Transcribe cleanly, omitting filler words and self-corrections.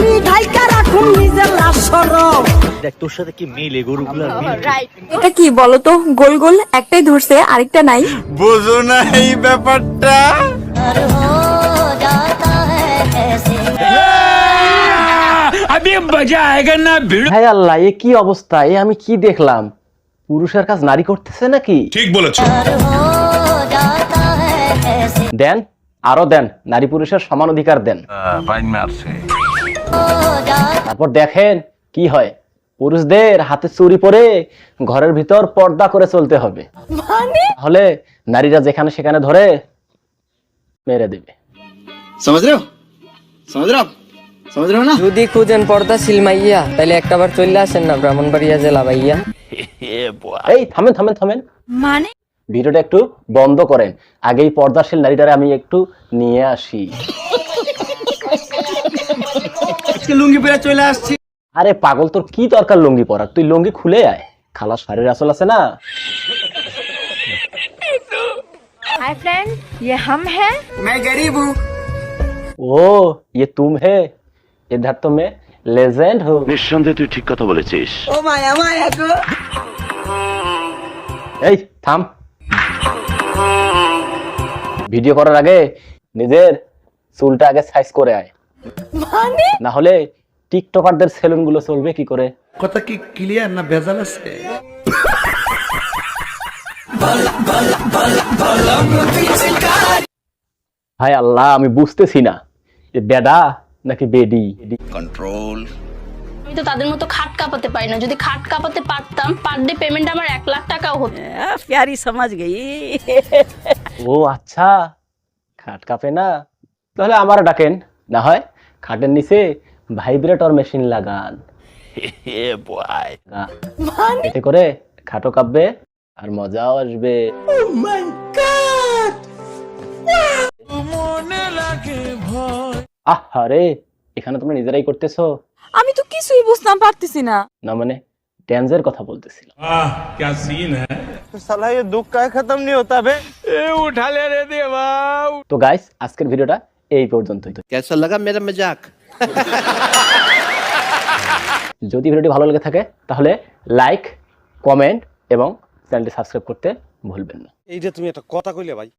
পানি ঢাইকা রাখুন নিজের লাশরম। দেখ তোর সাথে কি মিলে গরুগুলার মিল। এটা কি বলো তো, গোল গোল একটাই ধরছে আরেকটা নাই। বুঝো না এই ব্যাপারটা। হায় আল্লাহ, এ কি অবস্থা! এ আমি কি দেখলাম? পুরুষের কাজ নারী করতেছে নাকি? ঠিক বলেছো। দেন, আরো দেন, নারী পুরুষের সমান অধিকার দেন। তারপর দেখেন কি হয়। পুরুষদের হাতে চুরি পরে ঘরের ভিতর পর্দা করে চলতে হবে, তাহলে নারীরা যেখানে সেখানে ধরে মেরে দেবে। समझ रहे हो? समझ रहे हो? समझ रहे हो ना? যদি খুঁজেন পর্দাশীল মাইয়া তাহলে একটাবার চলে আসেন না ব্রাহ্মণবাড়িয়া জেলা ভাইয়া। এই থামেন থামেন থামেন, মানে ভিডিওটা একটু বন্ধ করেন। আগেই পর্দাশীল নারীটারে আমি একটু নিয়ে আসি। লুঙ্গি পরে চলে আসছি। আরে পাগল, তোর কি দরকার লুঙ্গি পরার? তুই লুঙ্গি খুলে আয়, খালাস শাড়ির আসল আছে না। हाय फ्रेंड, ये हम हैं। मैं गरीब हूँ। ও ये तुम है, इधर तो मैं लेजेंड हूँ। নিঃসন্দেহে তুই ঠিক কথা বলেছিস। ও মায়া মায়া গো। এই থাম, ভিডিও করার আগে নিজের চুলটা আগে সাইজ করে আয়, মানে না হলে টিকটকারদের সেলুন গুলো চলবে কি করে? কথা কি ক্লিয়ার না ভেজাল আছে? হায় আল্লাহ, আমি বুঝতেছি না যে বেডা নাকি বেডি। কন্ট্রোল। আমি তো তাদের মতো খাট কাঁপাতে পারি না। যদি খাট কাঁপাতে পারতাম, পার ডে পেমেন্ট আমার 1 লাখ টাকাও হতো। প্যারি সমাজ গই। ও আচ্ছা, খাট কাঁপে না, তাহলে আমার ডাকেন, না হয় খাটের নিচে ভাইব্রেটর মেশিন লাগান। এতে করে খাটও কাঁপবে আর মজাও আসবে। আরে এখানে তোমরা নিজেরাই করতেছো? আমি তো কিছুই বুঝতাম পারতেছি না। না মানে ড্যান্সের কথা বলতেছিলাম। क्या सीन है? তো গাইস, আজকের ভিডিওটা এই পর্যন্তই। कैसा लगा मेरा मजाक? যদি ভিডিওটি ভালো লেগে থাকে তাহলে লাইক, কমেন্ট এবং চ্যানেলটি সাবস্ক্রাইব করতে ভুলবেন না। এই যে তুমি একটা কথা কইলে ভাই।